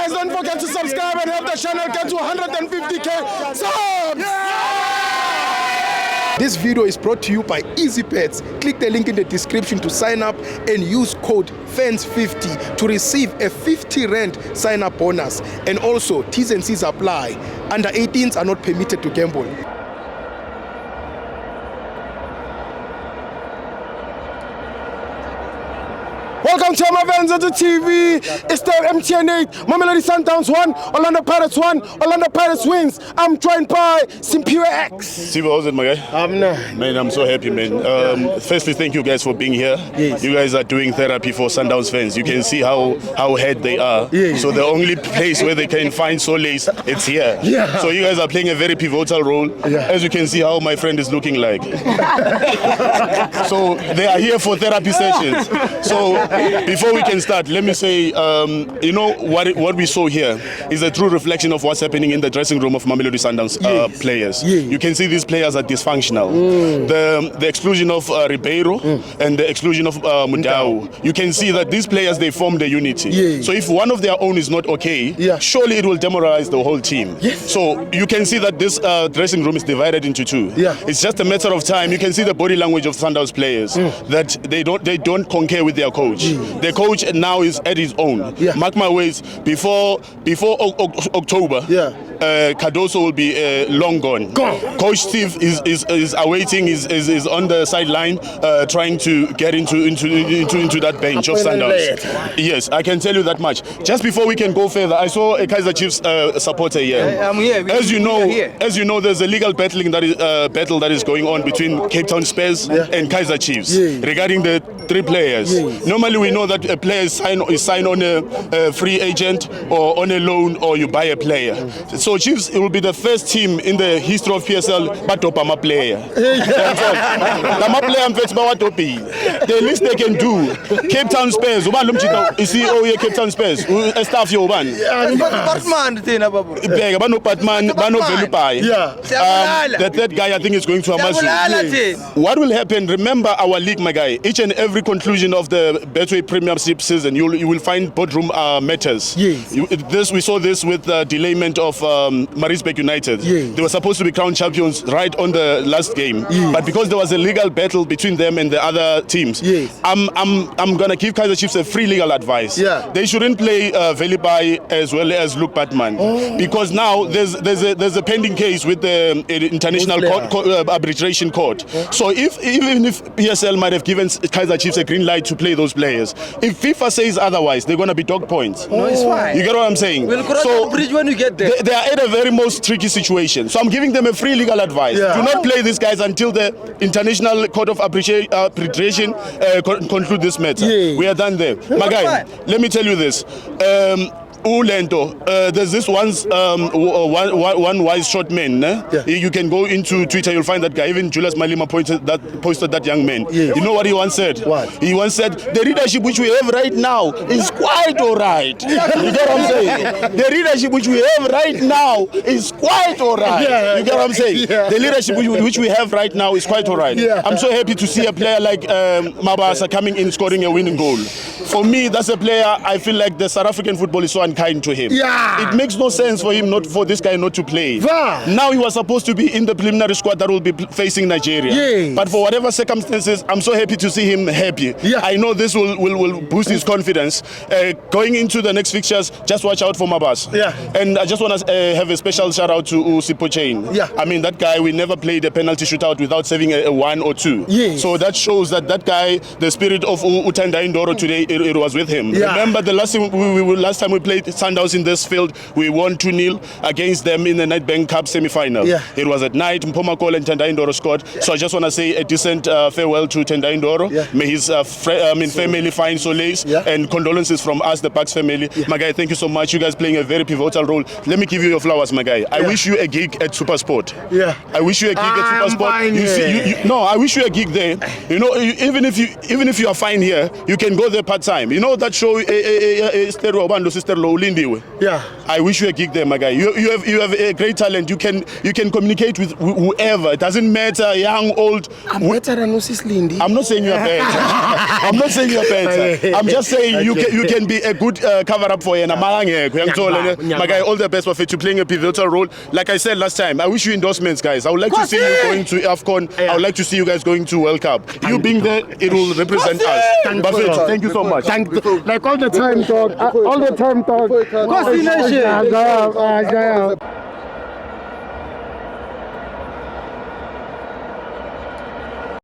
Guys, don't forget to subscribe and help the channel get to 150k subs. This video is brought to you by EASYBET. Click the link in the description to sign up and use code FANS50 to receive a 50 Rand sign-up bonus. And also, T&Cs apply. Under 18s are not permitted to gamble. Welcome to FANS Wethu TV. It's the MTN 8, Mamelodi Sundowns 1, Orlando Pirates 1, Orlando Pirates wins. I'm joined by Simpiwe X. Sibo, how's it, my guy? Man, I'm so happy, man. Firstly, thank you guys for being here. Yes. You guys are doing therapy for Sundowns fans. You can see how hurt they are. Yes. So the only place where they can find solace, it's here. Yeah. So you guys are playing a very pivotal role. Yeah. As you can see how my friend is looking like. So they are here for therapy sessions. So before we can start, let me say, you know, what we saw here is a true reflection of what's happening in the dressing room of Mamelodi Sundowns players. Yes. You can see these players are dysfunctional. The exclusion of Ribeiro and the exclusion of Mudau. You can see that these players, they formed a unity. Yes. So if one of their own is not okay, surely it will demoralize the whole team. Yes. So you can see that this dressing room is divided into two. Yeah. It's just a matter of time. You can see the body language of Sundowns players that they don't concur with their coach. The coach now is at his own. Mark my words, before October, Cardoso will be long gone. Coach Steve is awaiting, is on the sideline trying to get into that bench of Sundowns. Yes, I can tell you that much. Just before we can go further, I saw a Kaizer Chiefs supporter here. I'm here. As you know, there's a legal battle that is going on between Cape Town Spurs and Kaizer Chiefs regarding the three players. Normally we know that a player is signed on a free agent or on a loan, or you buy a player. So Chiefs, it will be the first team in the history of PSL but Obama player. The least they can do. Cape Town Spurs, you see, oh yeah, Cape Town Spurs, staff you man. The third guy I think is going to Amazulu. What will happen? Remember our league, my guy. Each and every conclusion of the Betway Premiership season, you will find boardroom matters. Yes. We saw this with the delayment of Maritzburg United. Yes. They were supposed to be crowned champions right on the last game, but because there was a legal battle between them and the other teams, I'm gonna give Kaizer Chiefs a free legal advice. They shouldn't play Velibai as well as Luke Batman, because now there's a pending case with the International Arbitration Court. So even if PSL might have given Kaizer Chiefs a green light to play those players, if FIFA says otherwise, they're going to be dog points. No, it's fine. You get what I'm saying? We'll cross the bridge when we get there. They are at a very most tricky situation. So I'm giving them a free legal advice. Do not play these guys until the International Court of Arbitration conclude this matter. We are done there. My guy, let me tell you this. There's this one wise short man. You can go into Twitter, you'll find that guy. Even Julius Malema posted that young man. You know what he once said? He once said, the leadership which we have right now is quite alright. You get what I'm saying? The leadership which we have right now is quite alright. You get what I'm saying? The leadership which we have right now is quite alright. I'm so happy to see a player like Mabasa coming in, scoring a winning goal. For me, that's a player I feel like the South African football is so unkind to him. It makes no sense for him for this guy not to play. Now he was supposed to be in the preliminary squad that will be facing Nigeria. But for whatever circumstances, I'm so happy to see him happy. I know this will boost his confidence. Going into the next fixtures, just watch out for Mabas. And I just want to have a special shout out to Sipo Chain. I mean, that guy, we never played a penalty shootout without saving a 1 or 2. So that shows that guy, the spirit of Utanda Indoro today, it was with him. Remember the last time we played Sundowns in this field, we won 2-0 against them in the Nedbank Cup semi-final. It was at night. Mpoma Cole and Tendai Ndoro scored. So I just want to say a decent farewell to Tendai Ndoro. May his family find solace, and condolences from us, the Parks family. My guy, thank you so much. You guys playing a very pivotal role. Let me give you your flowers, my guy. I wish you a gig at Supersport. I wish you a gig at Supersport. No, I wish you a gig there. You know, even if you are fine here, you can go there part time. You know that show Sister Ulindiwe. Yeah. I wish you a gig there, my guy. You have a great talent. You can communicate with whoever. It doesn't matter, young, old. I'm better than Moses Lindy. I'm not saying you're better. I'm not saying you're better. I'm just saying you can be a good cover up for Yena. My guy, all the best for you playing a pivotal role. Like I said last time, I wish you endorsements, guys. I would like to see you going to AFCON. I would like to see you guys going to World Cup. You being there, it will represent us. Thank you so much. Like all the time, dog. All the time, dog. Coordination.